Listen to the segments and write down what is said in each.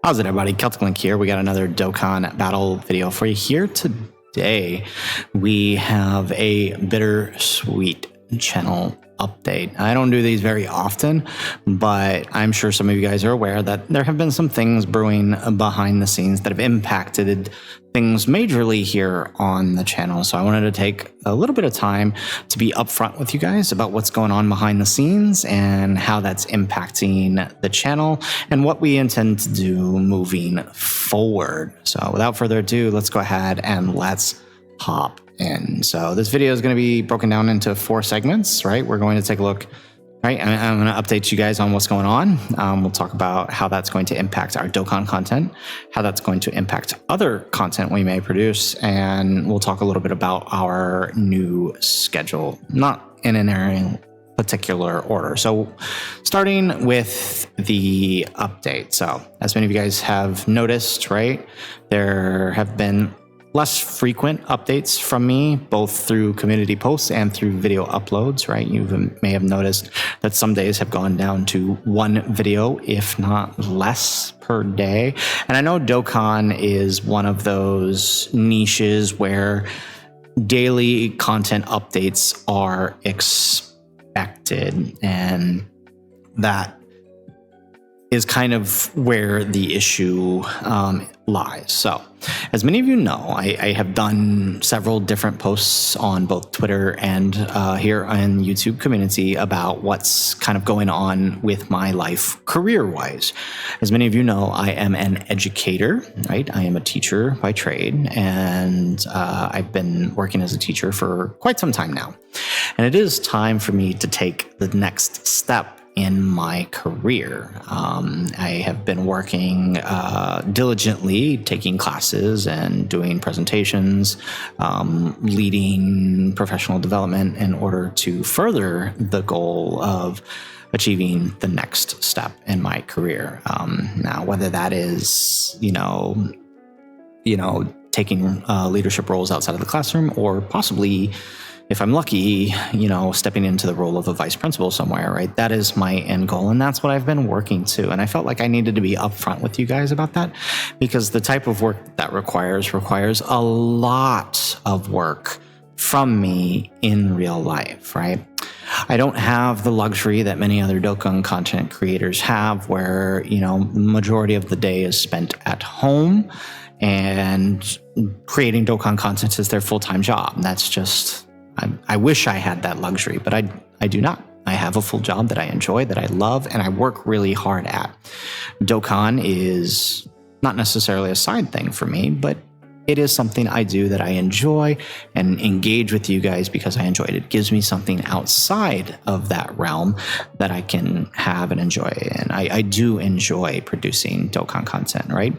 How's it, everybody? Celtic Link here. We got another Dokkan Battle video for you here today. We have a Bittersweet channel update. I don't do these very often, but I'm sure some of you guys are aware that there have been some things brewing behind the scenes that have impacted things majorly here on the channel. So I wanted to take a little bit of time to be upfront with you guys about what's going on behind the scenes and how that's impacting the channel and what we intend to do moving forward. So without further ado, let's go ahead and let's hop in. So this video is going to be broken down into 4 segments, right? We're going to take a look, right? I'm going to update you guys on what's going on. We'll talk about how that's going to impact our Dokkan content, how that's going to impact other content we may produce, and we'll talk a little bit about our new schedule, not in any particular order. So starting with the update. So as many of you guys have noticed, right, there have been less frequent updates from me, both through community posts and through video uploads, right? You may have noticed that some days have gone down to 1 video, if not less, per day. And I know Dokkan is one of those niches where daily content updates are expected, and that is kind of where the issue lies. So as many of you know, I have done several different posts on both Twitter and here on YouTube community about what's kind of going on with my life career-wise. As many of you know, I am an educator, right? I am a teacher by trade, and I've been working as a teacher for quite some time now. And it is time for me to take the next step in my career. I have been working diligently, taking classes and doing presentations, leading professional development in order to further the goal of achieving the next step in my career. Now, whether that is, taking leadership roles outside of the classroom, or possibly, if I'm lucky, stepping into the role of a vice principal somewhere, right? That is my end goal, and that's what I've been working to. And I felt like I needed to be upfront with you guys about that, because the type of work that requires a lot of work from me in real life, right? I don't have the luxury that many other Dokkan content creators have, where, the majority of the day is spent at home and creating Dokkan content is their full-time job. That's just, I wish I had that luxury, but I do not. I have a full job that I enjoy, that I love, and I work really hard at. Dokkan is not necessarily a side thing for me, but it is something I do that I enjoy and engage with you guys because I enjoy it. It gives me something outside of that realm that I can have and enjoy. And I do enjoy producing Dokkan content, right?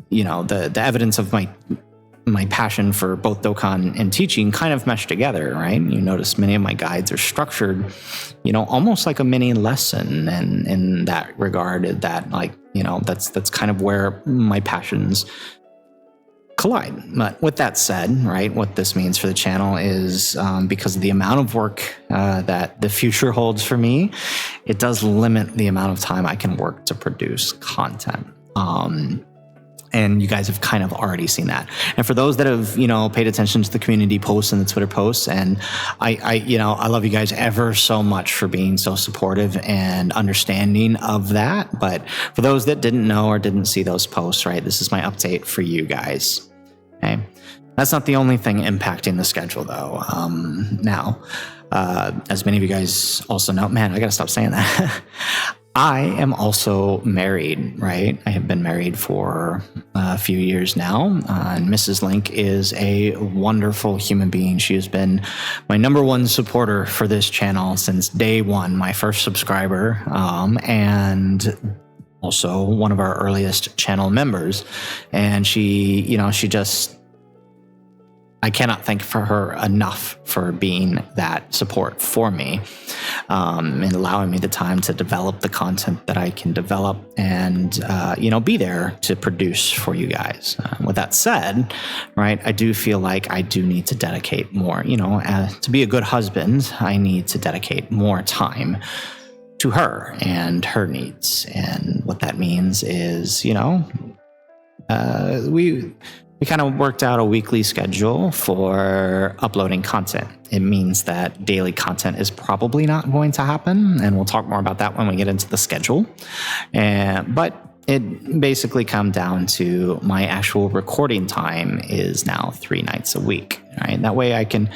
The evidence of my passion for both Dokkan and teaching kind of mesh together, right? You notice many of my guides are structured, almost like a mini lesson, and in that regard, that that's kind of where my passions collide. But with that said, right, what this means for the channel is, because of the amount of work that the future holds for me, it does limit the amount of time I can work to produce content. And you guys have kind of already seen that. And for those that have, paid attention to the community posts and the Twitter posts, and I love you guys ever so much for being so supportive and understanding of that. But for those that didn't know or didn't see those posts, right, this is my update for you guys. Okay. That's not the only thing impacting the schedule, though. Now, as many of you guys also know, man, I gotta stop saying that. I am also married, right? I have been married for a few years now, and Mrs. Link is a wonderful human being. She has been my #1 supporter for this channel since day one, my first subscriber, and also one of our earliest channel members. And she just, I cannot thank for her enough for being that support for me, and allowing me the time to develop the content that I can develop and, be there to produce for you guys. With that said, right, I do feel like I do need to dedicate more, to be a good husband, I need to dedicate more time to her and her needs. And what that means is, we kind of worked out a weekly schedule for uploading content. It means that daily content is probably not going to happen, and we'll talk more about that when we get into the schedule. But it basically comes down to my actual recording time is now 3 nights a week. Right? That way I can,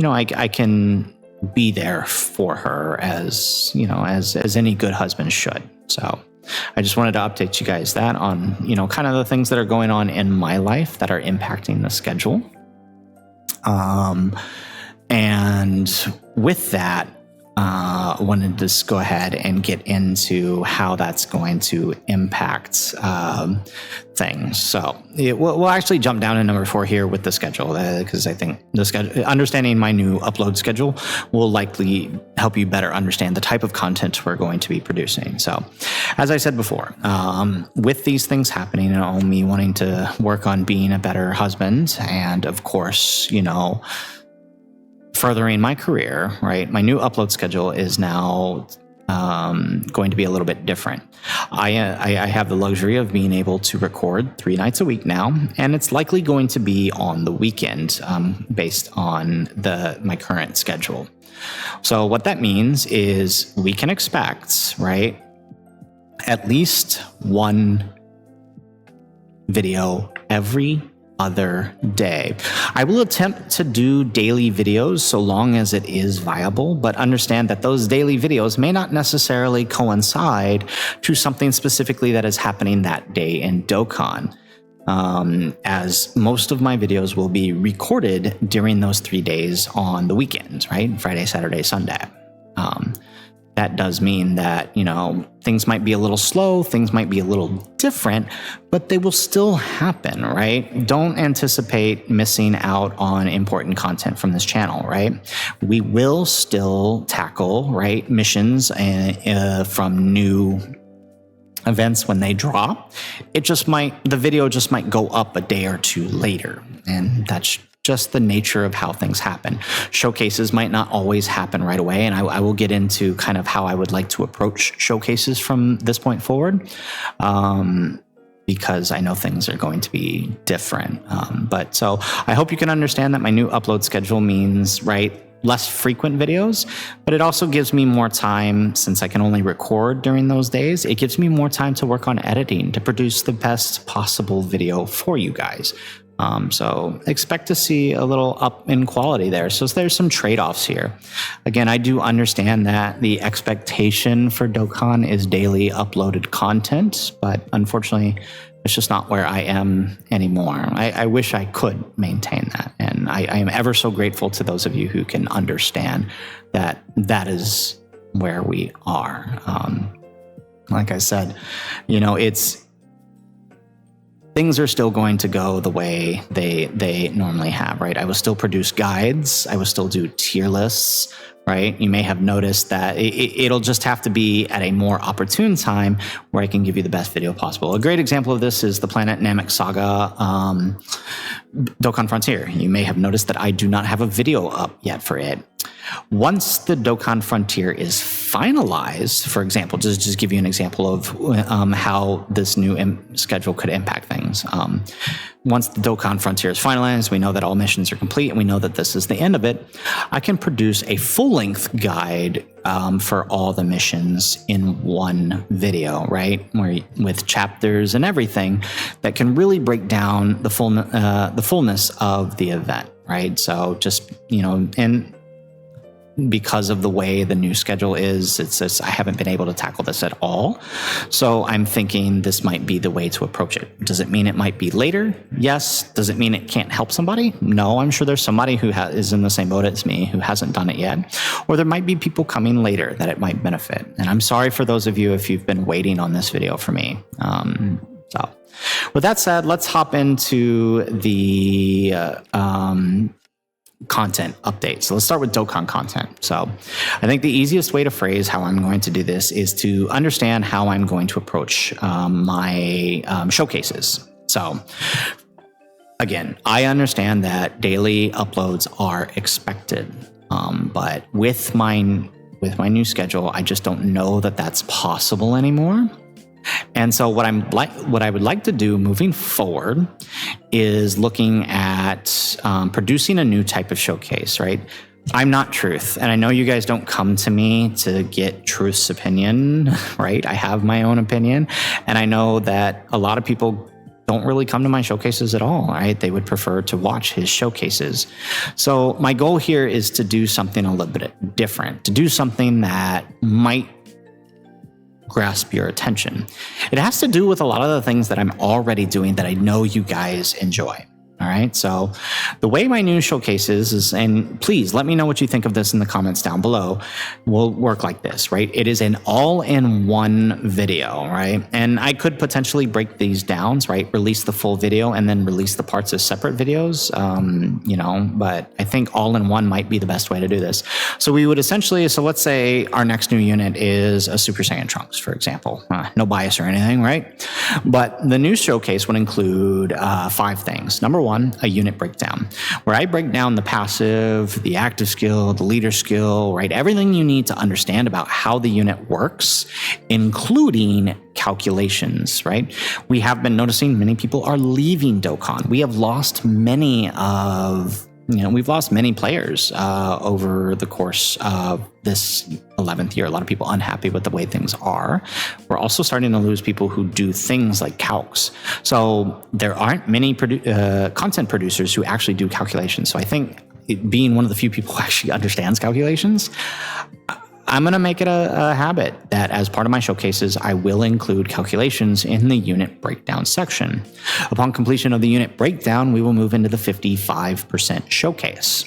I can be there for her as any good husband should. So I just wanted to update you guys that on, kind of the things that are going on in my life that are impacting the schedule. And with that, I wanted to just go ahead and get into how that's going to impact things. So we'll actually jump down to number 4 here with the schedule, because I think the schedule, understanding my new upload schedule will likely help you better understand the type of content we're going to be producing. So as I said before, with these things happening and me wanting to work on being a better husband, and of course, furthering my career, right? My new upload schedule is now going to be a little bit different. I have the luxury of being able to record 3 nights a week now, and it's likely going to be on the weekend, based on my current schedule. So what that means is we can expect, right, at least 1 video every other day. I will attempt to do daily videos so long as it is viable, but understand that those daily videos may not necessarily coincide to something specifically that is happening that day in Dokkan, as most of my videos will be recorded during those 3 days on the weekends, right? Friday, Saturday, Sunday. That does mean that, things might be a little slow, things might be a little different, but they will still happen, right? Don't anticipate missing out on important content from this channel, right? We will still tackle, right, missions from new events when they drop. The video just might go up a day or 2 later, and that's just the nature of how things happen. Showcases might not always happen right away, and I will get into kind of how I would like to approach showcases from this point forward, because I know things are going to be different. But so I hope you can understand that my new upload schedule means, right, less frequent videos, but it also gives me more time, since I can only record during those days. It gives me more time to work on editing to produce the best possible video for you guys. So expect to see a little up in quality there. So there's some trade-offs here. Again, I do understand that the expectation for Dokkan is daily uploaded content, but unfortunately, it's just not where I am anymore. I wish I could maintain that. And I am ever so grateful to those of you who can understand that that is where we are. Like I said, things are still going to go the way they normally have, right? I will still produce guides. I will still do tier lists, right? You may have noticed that it'll just have to be at a more opportune time where I can give you the best video possible. A great example of this is the Planet Namek Saga Dokkan Frontier. You may have noticed that I do not have a video up yet for it. Once the Dokkan Frontier is finalized, for example, just give you an example of how this new schedule could impact things. Once the Dokkan Frontier is finalized, we know that all missions are complete, and we know that this is the end of it. I can produce a full-length guide for all the missions in one video, right? With chapters and everything that can really break down the fullness of the event, right? So just, and because of the way the new schedule is, it's just, I haven't been able to tackle this at all. So I'm thinking this might be the way to approach it. Does it mean it might be later? Yes. Does it mean it can't help somebody? No, I'm sure there's somebody who is in the same boat as me who hasn't done it yet. Or there might be people coming later that it might benefit. And I'm sorry for those of you if you've been waiting on this video for me. So with that said, let's hop into the content update. So let's start with Dokkan content. So I think the easiest way to phrase how I'm going to do this is to understand how I'm going to approach my showcases. So again, I understand that daily uploads are expected, but with my with my new schedule, I just don't know that that's possible anymore. And so what I would like to do moving forward is looking at producing a new type of showcase, right? I'm not Truth, and I know you guys don't come to me to get Truth's opinion, right? I have my own opinion, and I know that a lot of people don't really come to my showcases at all, right? They would prefer to watch his showcases. So my goal here is to do something a little bit different, to do something that might grasp your attention. It has to do with a lot of the things that I'm already doing that I know you guys enjoy. All right. So the way my new showcases is, and please let me know what you think of this in the comments down below, will work like this, right? It is an all-in-one video, right? And I could potentially break these down, right? Release the full video and then release the parts as separate videos, but I think all-in-one might be the best way to do this. So we would essentially, so let's say our next new unit is a Super Saiyan Trunks, for example. No bias or anything, right? But the new showcase would include 5 things. Number 1, a unit breakdown, where I break down the passive, the active skill, the leader skill, right? Everything you need to understand about how the unit works, including calculations, right? We have been noticing many people are leaving Dokkan. We have lost many players over the course of this 11th year. A lot of people unhappy with the way things are. We're also starting to lose people who do things like calcs. So there aren't many content producers who actually do calculations. So I think being one of the few people who actually understands calculations, I'm going to make it a habit that as part of my showcases, I will include calculations in the unit breakdown section. Upon completion of the unit breakdown, we will move into the 55% showcase.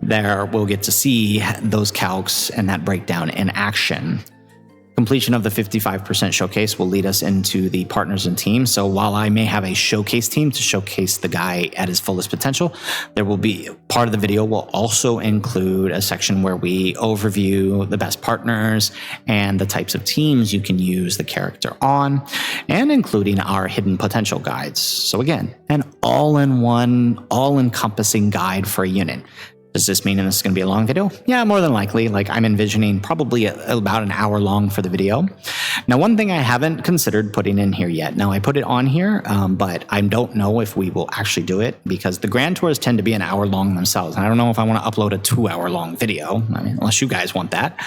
There we'll get to see those calcs and that breakdown in action. Completion of the 55% showcase will lead us into the partners and teams. So while I may have a showcase team to showcase the guy at his fullest potential, there will be part of the video will also include a section where we overview the best partners and the types of teams you can use the character on, and including our hidden potential guides. So again, an all-in-one, all-encompassing guide for a unit. Does this mean this is going to be a long video? Yeah, more than likely. Like I'm envisioning probably about an hour long for the video. Now, one thing I haven't considered putting in here yet. Now I put it on here, but I don't know if we will actually do it because the grand tours tend to be an hour long themselves. And I don't know if I want to upload a 2-hour long video, unless you guys want that,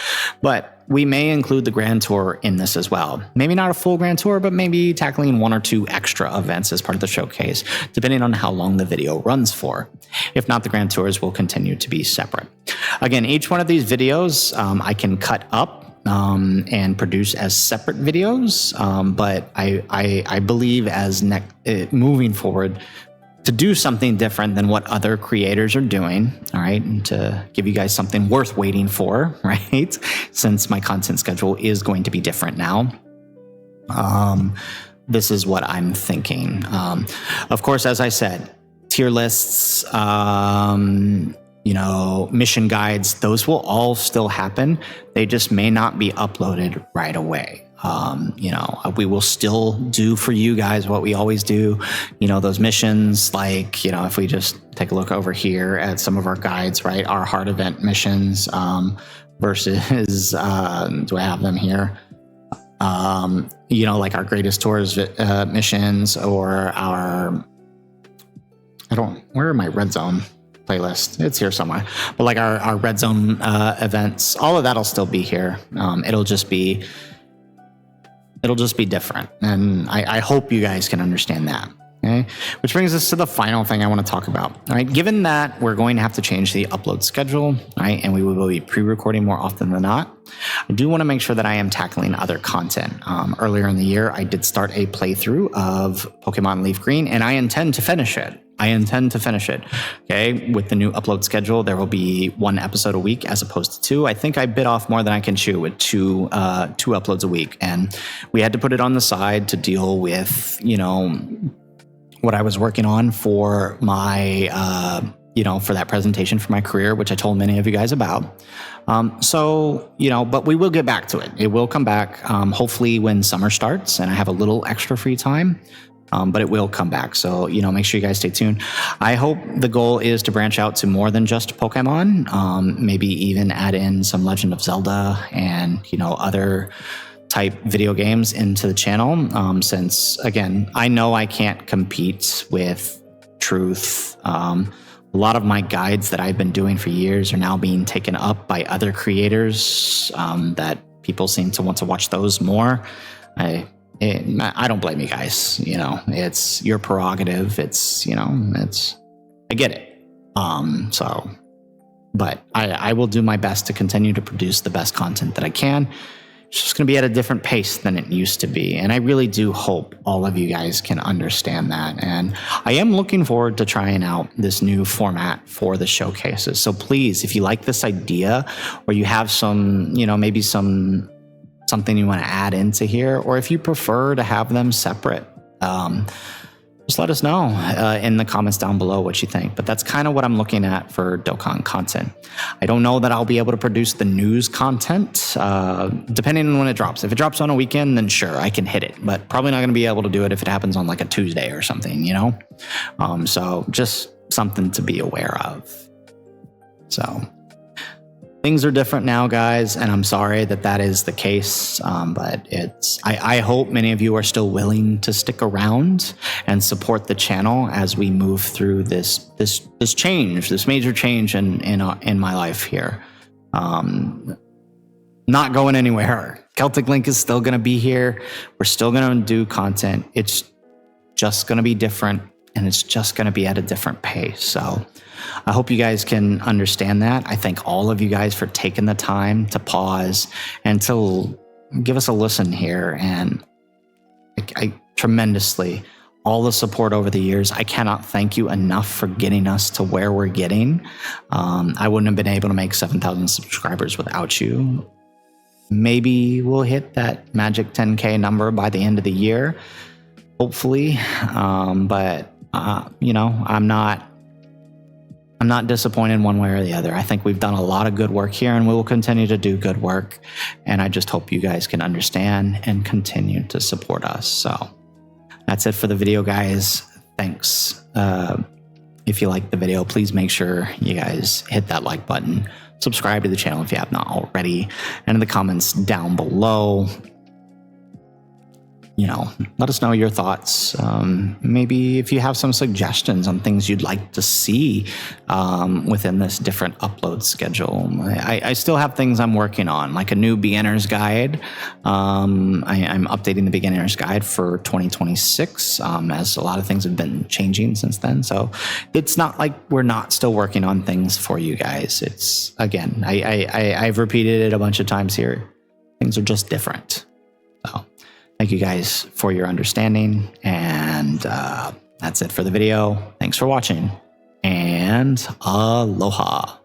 but we may include the grand tour in this as well. Maybe not a full grand tour, but maybe tackling 1 or 2 extra events as part of the showcase, depending on how long the video runs for. If not, the grand tours will continue to be separate. Again, each one of these videos I can cut up and produce as separate videos, but I believe as moving forward, to do something different than what other creators are doing, all right, and to give you guys something worth waiting for, right, since my content schedule is going to be different now. This is what I'm thinking. Of course, as I said, tier lists, mission guides, those will all still happen. They just may not be uploaded right away. We will still do for you guys what we always do, those missions, like, if we just take a look over here at some of our guides, right, our hard event missions, versus, do I have them here? Like our greatest tours missions, or where are my red zone playlist? It's here somewhere, but like our red zone events, all of that'll still be here. It'll just be different. And I hope you guys can understand that. Okay. Which brings us to the final thing I want to talk about. All right. Given that we're going to have to change the upload schedule, right, and we will be pre-recording more often than not, I do want to make sure that I am tackling other content. Earlier in the year, I did start a playthrough of Pokemon Leaf Green, and I intend to finish it. Okay. With the new upload schedule, there will be 1 episode a week as opposed to 2. I think I bit off more than I can chew with two uploads a week. And we had to put it on the side to deal with, what I was working on for my, for that presentation for my career, which I told many of you guys about. But we will get back to it. It will come back, hopefully when summer starts and I have a little extra free time. but it will come back. So, you know, make sure you guys stay tuned. I hope the goal is to branch out to more than just Pokemon, maybe even add in some Legend of Zelda and, you know, other type video games into the channel. Since, again, I know I can't compete with Truth. A lot of my guides that I've been doing for years are now being taken up by other creators that people seem to want to watch those more. I don't blame you guys. You know, it's your prerogative. It's, you know, I get it. But I will do my best to continue to produce the best content that I can. It's just going to be at a different pace than it used to be. And I really do hope all of you guys can understand that. And I am looking forward to trying out this new format for the showcases. So please, if you like this idea, or you have some, you know, maybe something you want to add into here, or if you prefer to have them separate, just let us know in the comments down below what you think. But that's kind of what I'm looking at for Dokkan content. I don't know that I'll be able to produce the news content, depending on when it drops. If it drops on a weekend, then sure, I can hit it, but probably not going to be able to do it if it happens on like a Tuesday or something, you know? So just something to be aware of. So things are different now, guys, and I'm sorry that is the case, but I hope many of you are still willing to stick around and support the channel as we move through this major change in my life here. Not going anywhere. Celtic Link is still going to be here. We're still going to do content. It's just going to be different, and it's just going to be at a different pace. So I hope you guys can understand that. I thank all of you guys for taking the time to pause and to give us a listen here. And I tremendously, all the support over the years, I cannot thank you enough for getting us to where we're getting. I wouldn't have been able to make 7,000 subscribers without you. Maybe we'll hit that magic 10K number by the end of the year, hopefully. But you know, I'm not disappointed one way or the other. I think we've done a lot of good work here, and we will continue to do good work. And I just hope you guys can understand and continue to support us. So that's it for the video, guys. Thanks. If you like the video, please make sure you guys hit that like button. Subscribe to the channel if you have not already. And in the comments down below, you know, let us know your thoughts. Maybe if you have some suggestions on things you'd like to see within this different upload schedule. I still have things I'm working on, like a new beginner's guide. I'm updating the beginner's guide for 2026, as a lot of things have been changing since then. So it's not like we're not still working on things for you guys. It's, again, I've repeated it a bunch of times here. Things are just different. So thank you guys for your understanding, and that's it for the video. Thanks for watching, and aloha.